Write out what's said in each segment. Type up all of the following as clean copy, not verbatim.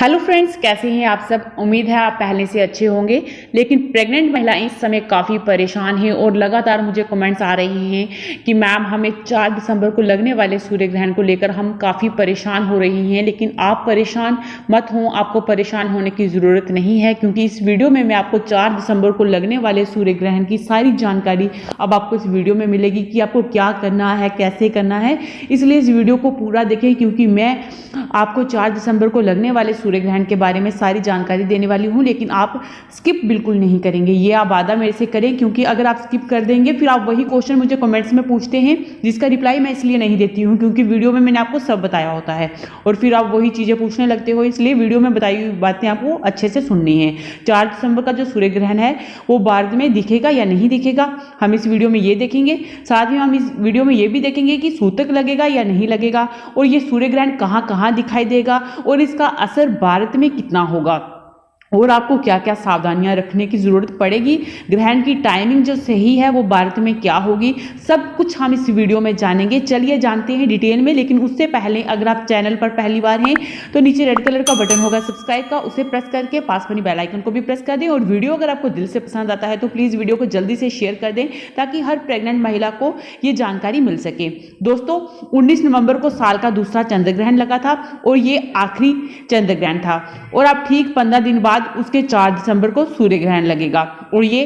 Hello friends, कैसे हैं आप सब। उम्मीद है आप पहले से अच्छे होंगे। लेकिन प्रेग्नेंट महिलाएं इस समय काफ़ी परेशान हैं और लगातार मुझे कमेंट्स आ रहे हैं कि मैम हमें 4 दिसंबर को लगने वाले सूर्य ग्रहण को लेकर हम काफ़ी परेशान हो रही हैं। लेकिन आप परेशान मत हों, आपको परेशान होने की ज़रूरत नहीं है, क्योंकि इस वीडियो में मैं आपको 4 दिसंबर को लगने वाले सूर्य ग्रहण की सारी जानकारी अब आपको इस वीडियो में मिलेगी कि आपको क्या करना है, कैसे करना है। इसलिए इस वीडियो को पूरा देखें, क्योंकि मैं आपको 4 दिसंबर को लगने वाले सूर्य ग्रहण के बारे में सारी जानकारी देने वाली हूं। लेकिन आप स्किप बिल्कुल नहीं करेंगे, ये आप वादा मेरे से करें, क्योंकि अगर आप स्किप कर देंगे फिर आप वही क्वेश्चन मुझे कमेंट्स में पूछते हैं, जिसका रिप्लाई मैं इसलिए नहीं देती हूं क्योंकि वीडियो में मैंने आपको सब बताया होता है और फिर आप वही चीज़ें पूछने लगते हो। इसलिए वीडियो में बताई हुई बातें आपको अच्छे से सुननी है। 4 दिसंबर का जो सूर्य ग्रहण है वो भारत में दिखेगा या नहीं दिखेगा, हम इस वीडियो में ये देखेंगे। साथ में हम इस वीडियो में ये भी देखेंगे कि सूतक लगेगा या नहीं लगेगा, और ये सूर्य ग्रहण कहाँ कहाँ दिखाई देगा और इसका असर भारत में कितना होगा, और आपको क्या क्या सावधानियां रखने की ज़रूरत पड़ेगी। ग्रहण की टाइमिंग जो सही है वो भारत में क्या होगी, सब कुछ हम इस वीडियो में जानेंगे। चलिए जानते हैं डिटेल में। लेकिन उससे पहले अगर आप चैनल पर पहली बार हैं तो नीचे रेड कलर का बटन होगा सब्सक्राइब का, उसे प्रेस करके पास वाली बेल आइकन को भी प्रेस कर दें। और वीडियो अगर आपको दिल से पसंद आता है तो प्लीज़ वीडियो को जल्दी से शेयर कर दें, ताकि हर प्रेग्नेंट महिला को ये जानकारी मिल सके। दोस्तों, 19 नवंबर को साल का दूसरा चंद्र ग्रहण लगा था और ये आखिरी चंद्र ग्रहण था। और अब ठीक 15 दिन बाद उसके 4 दिसंबर को सूर्य ग्रहण लगेगा और ये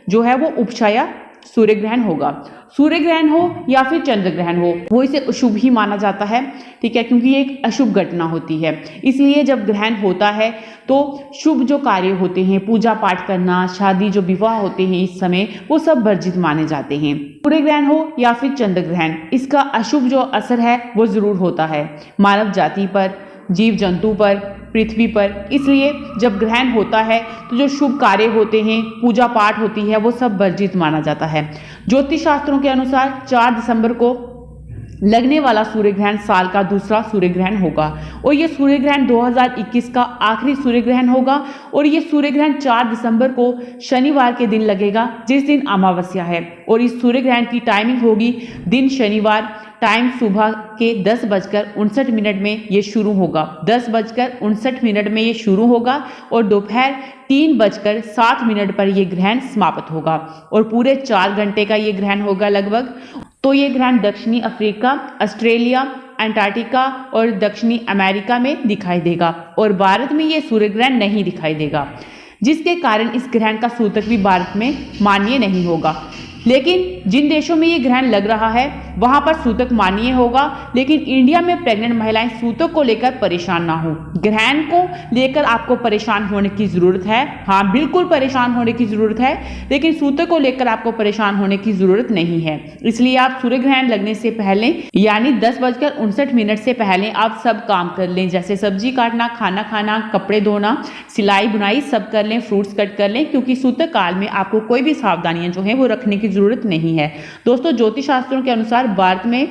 जो है वो उपछाया सूर्य ग्रहण होगा। सूर्य ग्रहण हो या फिर चंद्र ग्रहण हो, वो इसे अशुभ ही माना जाता है, ठीक है, क्योंकि ये एक अशुभ घटना होती है। इसलिए जब ग्रहण होता है तो शुभ जो कार्य होते हैं, पूजा पाठ करना, शादी जो विवाह होते हैं इस समय, वो सब वर्जित माने जाते हैं। सूर्य ग्रहण हो या फिर चंद्र ग्रहण, इसका अशुभ जो असर है वो जरूर होता है मानव जाति पर, जीव जंतु पर, पृथ्वी पर। इसलिए जब ग्रहण होता है तो जो शुभ कार्य होते हैं, पूजा पाठ होती है, वो सब वर्जित माना जाता है। ज्योतिष शास्त्रों के अनुसार 4 दिसंबर को लगने वाला सूर्य ग्रहण साल का दूसरा सूर्य ग्रहण होगा और ये सूर्य ग्रहण 2021 का आखिरी सूर्य ग्रहण होगा। और ये सूर्य ग्रहण 4 दिसंबर को शनिवार के दिन लगेगा, जिस दिन अमावस्या है। और इस सूर्य ग्रहण की टाइमिंग होगी दिन शनिवार, टाइम सुबह के 10:59 में ये शुरू होगा। 10:59 में ये शुरू होगा और दोपहर 3:07 पर यह ग्रहण समाप्त होगा और पूरे 4 घंटे का ये ग्रहण होगा लगभग। तो ये ग्रहण दक्षिणी अफ्रीका, ऑस्ट्रेलिया, अंटार्कटिका और दक्षिणी अमेरिका में दिखाई देगा और भारत में ये सूर्य ग्रहण नहीं दिखाई देगा, जिसके कारण इस ग्रहण का सूतक भी भारत में मान्य नहीं होगा। लेकिन जिन देशों में ये ग्रहण लग रहा है वहां पर सूतक मान्य होगा। लेकिन इंडिया में प्रेग्नेंट महिलाएं सूतक को लेकर परेशान ना हो। ग्रहण को लेकर आपको परेशान होने की जरूरत है, हाँ बिल्कुल परेशान होने की जरूरत है, लेकिन सूतक को लेकर आपको परेशान होने की जरूरत नहीं है। इसलिए आप सूर्य ग्रहण लगने से पहले यानी 10:59 से पहले आप सब काम कर लें, जैसे सब्जी काटना, खाना खाना, कपड़े धोना, सिलाई बुनाई सब कर लें, फ्रूट्स कट कर लें, क्योंकि सूतक काल में आपको कोई भी सावधानियां जो है वो रखने की जरूरत नहीं है। दोस्तों, ज्योतिष शास्त्रों के अनुसार भारत में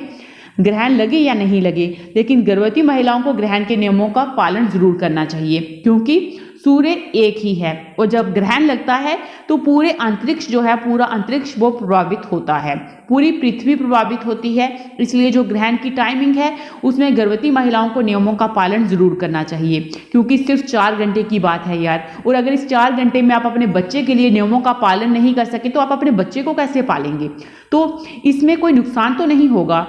ग्रहण लगे या नहीं लगे, लेकिन गर्भवती महिलाओं को ग्रहण के नियमों का पालन जरूर करना चाहिए, क्योंकि सूर्य एक ही है और जब ग्रहण लगता है तो पूरे अंतरिक्ष जो है, पूरा अंतरिक्ष वो प्रभावित होता है, पूरी पृथ्वी प्रभावित होती है। इसलिए जो ग्रहण की टाइमिंग है उसमें गर्भवती महिलाओं को नियमों का पालन जरूर करना चाहिए, क्योंकि सिर्फ 4 घंटे की बात है यार। और अगर इस 4 घंटे में आप अपने बच्चे के लिए नियमों का पालन नहीं कर सके तो आप अपने बच्चे को कैसे पालेंगे। तो इसमें कोई नुकसान तो नहीं होगा,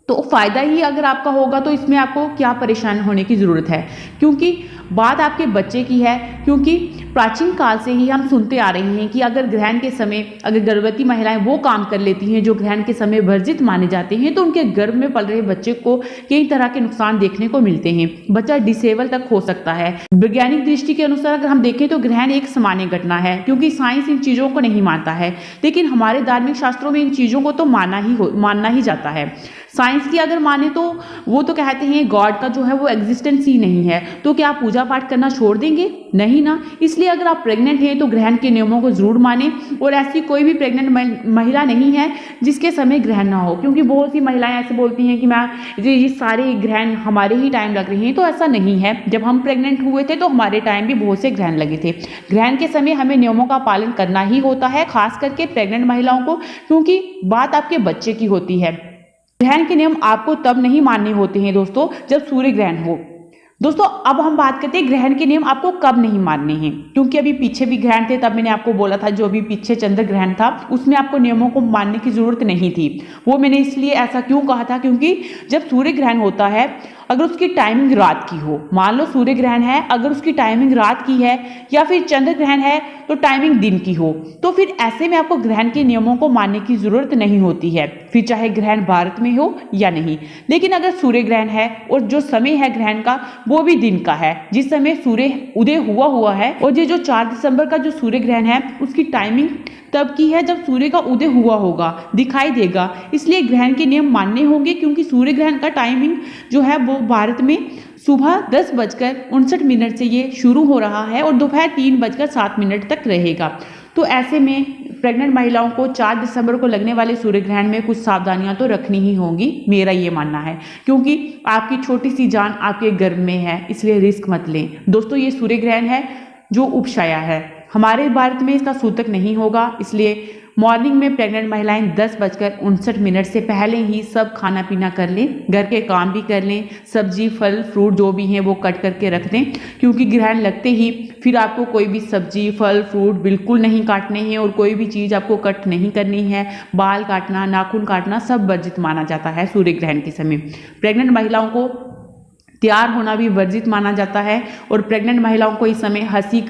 तो फायदा ही अगर आपका होगा, तो इसमें आपको क्या परेशान होने की जरूरत है, क्योंकि बात आपके बच्चे की है। क्योंकि प्राचीन काल से ही हम सुनते आ रहे हैं कि अगर ग्रहण के समय अगर गर्भवती महिलाएं वो काम कर लेती हैं जो ग्रहण के समय वर्जित माने जाते हैं, तो उनके गर्भ में पल रहे बच्चे को कई तरह के नुकसान देखने को मिलते हैं। बच्चा डिसेबल तक हो सकता है। वैज्ञानिक दृष्टि के अनुसार अगर हम देखें तो ग्रहण एक सामान्य घटना है, क्योंकि साइंस इन चीजों को नहीं मानता है, लेकिन हमारे धार्मिक शास्त्रों में इन चीजों को तो मानना ही जाता है। साइंस की अगर माने तो वो तो कहते हैं गॉड का जो है वो एग्जिस्टेंस ही नहीं है, तो क्या आप पूजा पाठ करना छोड़ देंगे? नहीं ना। इसलिए अगर आप प्रेग्नेंट हैं तो ग्रहण के नियमों को जरूर माने। और ऐसी कोई भी प्रेग्नेंट महिला नहीं है जिसके समय ग्रहण ना हो, क्योंकि बहुत सी महिलाएं ऐसे बोलती हैं कि मैं ये सारे ग्रहण हमारे ही टाइम लग रहे हैं, तो ऐसा नहीं है। जब हम प्रेग्नेंट हुए थे तो हमारे टाइम भी बहुत से ग्रहण लगे थे। ग्रहण के समय हमें नियमों का पालन करना ही होता है, खास करके प्रेग्नेंट महिलाओं को, क्योंकि बात आपके बच्चे की होती है। ग्रहण के नियम आपको तब नहीं मानने होते हैं दोस्तों जब सूर्य ग्रहण हो। दोस्तों अब हम बात करते हैं ग्रहण के नियम आपको कब नहीं मानने हैं, क्योंकि अभी पीछे भी ग्रहण थे तब मैंने आपको बोला था जो अभी पीछे चंद्र ग्रहण था उसमें आपको नियमों को मानने की जरूरत नहीं थी। वो मैंने इसलिए ऐसा क्यों कहा था, क्योंकि जब सूर्य ग्रहण होता है अगर उसकी टाइमिंग रात की हो, मान लो सूर्य ग्रहण है अगर उसकी टाइमिंग रात की है या फिर चंद्र ग्रहण है तो टाइमिंग दिन की हो, तो फिर ऐसे में आपको ग्रहण के नियमों को मानने की जरूरत नहीं होती है, फिर चाहे ग्रहण भारत में हो या नहीं। लेकिन अगर सूर्य ग्रहण है और जो समय है ग्रहण का वो भी दिन का है, जिस समय सूर्य उदय हुआ है, और ये जो 4 दिसंबर का जो सूर्य ग्रहण है उसकी टाइमिंग तब की है जब सूर्य का उदय हुआ होगा, दिखाई देगा, इसलिए ग्रहण के नियम मानने होंगे, क्योंकि सूर्य ग्रहण का टाइमिंग जो है वो भारत में सुबह 10:59 से ये शुरू हो रहा है और दोपहर 3:07 तक रहेगा। तो ऐसे में प्रेग्नेंट महिलाओं को 4 दिसंबर को लगने वाले सूर्य ग्रहण में कुछ सावधानियां तो रखनी ही होंगी, मेरा ये मानना है, क्योंकि आपकी छोटी सी जान आपके गर्भ में है, इसलिए रिस्क मत लें। दोस्तों ये सूर्य ग्रहण है जो उपछाया है, हमारे भारत में इसका सूतक नहीं होगा, इसलिए मॉर्निंग में प्रेग्नेंट महिलाएं 10:59 से पहले ही सब खाना पीना कर लें, घर के काम भी कर लें, सब्जी फल फ्रूट जो भी हैं वो कट करके रख दें, क्योंकि ग्रहण लगते ही फिर आपको कोई भी सब्जी फल फ्रूट बिल्कुल नहीं काटने हैं और कोई भी चीज़ आपको कट नहीं करनी है, बाल काटना नाखून काटना सब वर्जित माना जाता है सूर्य ग्रहण के समय। प्रेग्नेंट महिलाओं को तैयार होना भी वर्जित माना जाता है और प्रेग्नेंट महिलाओं को इस समय हंसी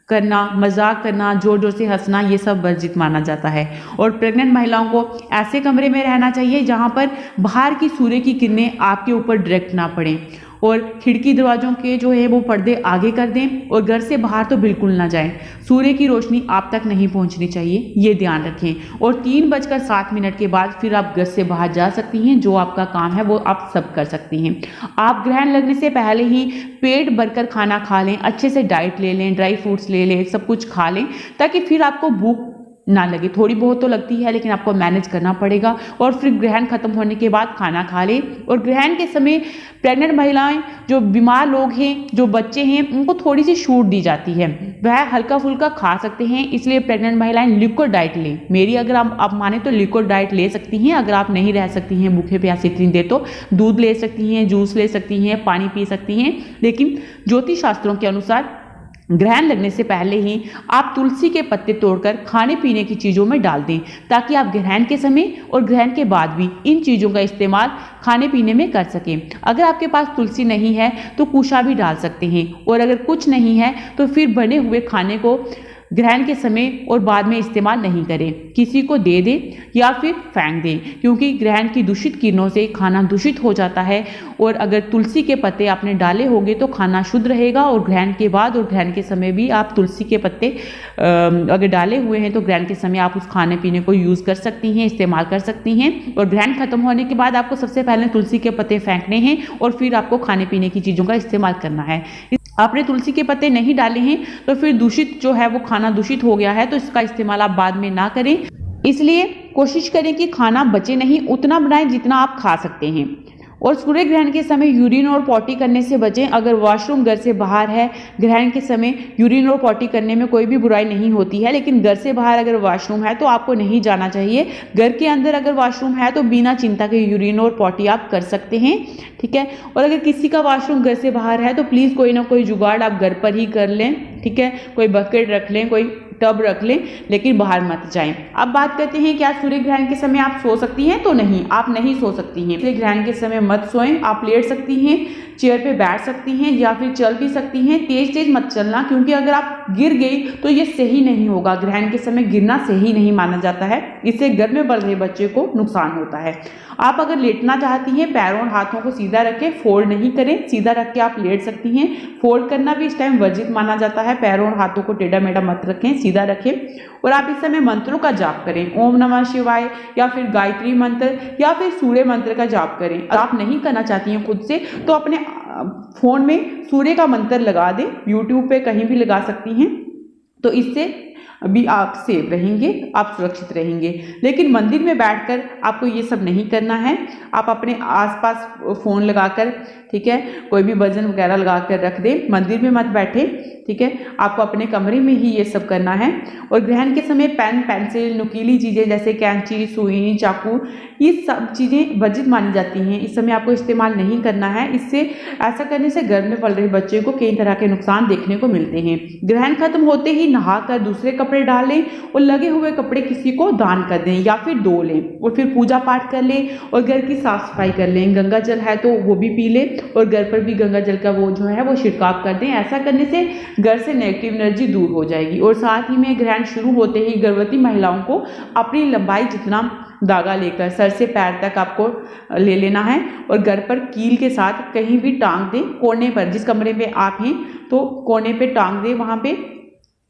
करना मजाक करना जोर जोर से हंसना ये सब वर्जित माना जाता है। और प्रेग्नेंट महिलाओं को ऐसे कमरे में रहना चाहिए जहां पर बाहर की सूर्य की किरणें आपके ऊपर डायरेक्ट ना पड़ें, और खिड़की दरवाजों के जो है वो पर्दे आगे कर दें और घर से बाहर तो बिल्कुल ना जाएं, सूर्य की रोशनी आप तक नहीं पहुंचनी चाहिए, ये ध्यान रखें। और 3:07 के बाद फिर आप घर से बाहर जा सकती हैं, जो आपका काम है वो आप सब कर सकती हैं। आप ग्रहण लगने से पहले ही पेट भरकर खाना खा लें, अच्छे से डाइट ले लें, ड्राई फ्रूट्स ले लें, सब कुछ खा लें, ताकि फिर आपको भूख ना लगे। थोड़ी बहुत तो लगती है लेकिन आपको मैनेज करना पड़ेगा, और फिर ग्रहण खत्म होने के बाद खाना खा लें। और ग्रहण के समय प्रेग्नेंट महिलाएं, जो बीमार लोग हैं, जो बच्चे हैं, उनको थोड़ी सी छूट दी जाती है, वह हल्का फुल्का खा सकते हैं, इसलिए प्रेग्नेंट महिलाएं लिक्विड डाइट लें। मेरी अगर आप माने तो लिक्विड डाइट ले सकती हैं। अगर आप नहीं रह सकती हैं भूखे प्यासे इतनी देर तो दूध ले सकती हैं, जूस ले सकती हैं, पानी पी सकती हैं, लेकिन ज्योतिष शास्त्रों के अनुसार ग्रहण लगने से पहले ही आप तुलसी के पत्ते तोड़कर खाने पीने की चीज़ों में डाल दें, ताकि आप ग्रहण के समय और ग्रहण के बाद भी इन चीज़ों का इस्तेमाल खाने पीने में कर सकें। अगर आपके पास तुलसी नहीं है तो कुशा भी डाल सकते हैं, और अगर कुछ नहीं है तो फिर बने हुए खाने को ग्रहण के समय और बाद में इस्तेमाल नहीं करें, किसी को दे दें या फिर फेंक दें, क्योंकि ग्रहण की दूषित किरणों से खाना दूषित हो जाता है। और अगर तुलसी के पत्ते आपने डाले होंगे तो खाना शुद्ध रहेगा, और ग्रहण के बाद और ग्रहण के समय भी आप तुलसी के पत्ते अगर डाले हुए हैं तो ग्रहण के समय आप उस खाने पीने को यूज़ कर सकती हैं, इस्तेमाल कर सकती हैं। और ग्रहण खत्म होने के बाद आपको सबसे पहले तुलसी के पत्ते फेंकने हैं और फिर आपको खाने पीने की चीज़ों का इस्तेमाल करना है। आपने तुलसी के पत्ते नहीं डाले हैं तो फिर दूषित जो है वो खाना दूषित हो गया है, तो इसका इस्तेमाल आप बाद में ना करें। इसलिए कोशिश करें कि खाना बचे नहीं, उतना बनाएं जितना आप खा सकते हैं। और सूर्य ग्रहण के समय यूरिन और पॉटी करने से बचें। अगर वॉशरूम घर से बाहर है, ग्रहण के समय यूरिन और पॉटी करने में कोई भी बुराई नहीं होती है, लेकिन घर से बाहर अगर वॉशरूम है तो आपको नहीं जाना चाहिए। घर के अंदर अगर वॉशरूम है तो बिना चिंता के यूरिन और पॉटी आप कर सकते हैं, ठीक है। और अगर किसी का वॉशरूम घर से बाहर है तो प्लीज़ कोई ना कोई जुगाड़ आप घर पर ही कर लें, ठीक है। कोई बकेट रख लें, कोई टब रख लें, लेकिन बाहर मत जाएं। अब बात करते हैं क्या सूर्य ग्रहण के समय आप सो सकती हैं? तो नहीं, आप नहीं सो सकती हैं। सूर्य ग्रहण के समय मत सोएं। आप लेट सकती हैं, चेयर पे बैठ सकती हैं या फिर चल भी सकती हैं। तेज तेज मत चलना, क्योंकि अगर आप गिर गई तो ये सही नहीं होगा। ग्रहण के समय गिरना सही नहीं माना जाता है, इससे घर में बढ़ रहे बच्चे को नुकसान होता है। आप अगर लेटना चाहती हैं, पैरों और हाथों को सीधा रखें, फोल्ड नहीं करें। सीधा रख के आप लेट सकती हैं। फोल्ड करना भी इस टाइम वर्जित माना जाता है। पैरों और हाथों को टेढ़ा मेढ़ा मत रखें, सीधा रखें। और आप इस समय मंत्रों का जाप करें, ओम नमः शिवाय या फिर गायत्री मंत्र या फिर सूर्य मंत्र का जाप करें। अगर आप नहीं करना चाहती हैं खुद से तो अपने फोन में सूर्य का मंत्र लगा दें, यूट्यूब पे कहीं भी लगा सकती हैं। तो इससे भी आप सेफ रहेंगे, आप सुरक्षित रहेंगे। लेकिन मंदिर में बैठकर आपको ये सब नहीं करना है। आप अपने आसपास फ़ोन लगाकर, ठीक है, कोई भी भजन वगैरह लगा कर रख दें, मंदिर में मत बैठे, ठीक है। आपको अपने कमरे में ही ये सब करना है। और ग्रहण के समय पेन, पेंसिल, नुकीली चीज़ें जैसे कैंची, सुई, चाकू, ये सब चीज़ें वर्जित मानी जाती हैं। इस समय आपको इस्तेमाल नहीं करना है। इससे ऐसा करने से गर्भ में पल रहे बच्चे को कई तरह के नुकसान देखने को मिलते हैं। ग्रहण खत्म होते ही नहाकर दूसरे कपड़े डाल लें और लगे हुए कपड़े किसी को दान कर दें या फिर धो लें और फिर पूजा पाठ कर लें और घर की साफ सफाई कर लें। गंगा जल है तो वो भी पी लें और घर पर भी गंगा जल का वो जो है वो छिड़काव कर दें। ऐसा करने से घर से नेगेटिव एनर्जी दूर हो जाएगी। और साथ ही में ग्रहण शुरू होते ही गर्भवती महिलाओं को अपनी लंबाई जितना धागा लेकर सर से पैर तक आपको ले लेना है और घर पर कील के साथ कहीं भी टांग दें, कोने पर, जिस कमरे में आप हैं तो कोने पे टांग दें वहाँ पे।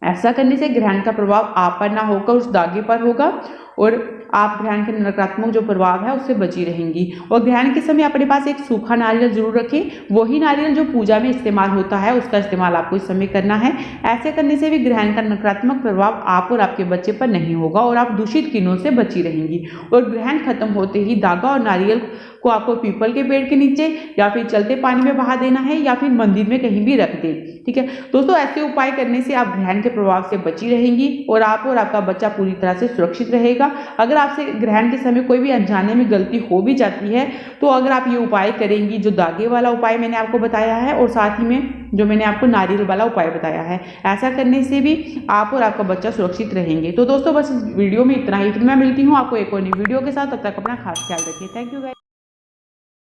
ऐसा करने से ग्रहण का प्रभाव आप पर ना होकर उस धागे पर होगा और आप ग्रहण के नकारात्मक जो प्रभाव है उससे बची रहेंगी। और ग्रहण के समय अपने पास एक सूखा नारियल जरूर रखें। वही नारियल जो पूजा में इस्तेमाल होता है उसका इस्तेमाल आपको इस समय करना है। ऐसे करने से भी ग्रहण का नकारात्मक प्रभाव आप और आपके बच्चे पर नहीं होगा और आप दूषित किरणों से बची रहेंगी। और ग्रहण खत्म होते ही धागा और नारियल को आपको पीपल के पेड़ के नीचे या फिर चलते पानी में बहा देना है या फिर मंदिर में कहीं भी रख दें, ठीक है दोस्तों। ऐसे उपाय करने से आप ग्रहण के प्रभाव से बची रहेंगी और आप और आपका बच्चा पूरी तरह से सुरक्षित रहेगा। अगर आपसे ग्रहण के समय कोई भी अनजाने में गलती हो भी जाती है तो अगर आप ये उपाय करेंगी, जो धागे वाला उपाय मैंने आपको बताया है और साथ ही में जो मैंने आपको नारियल वाला उपाय बताया है, ऐसा करने से भी आप और आपका बच्चा सुरक्षित रहेंगे। तो दोस्तों बस इस वीडियो में इतना ही। फिर मैं मिलती हूँ आपको एक और नई वीडियो के साथ। तब तक अपना खास ख्याल रखिए। Thank you guys.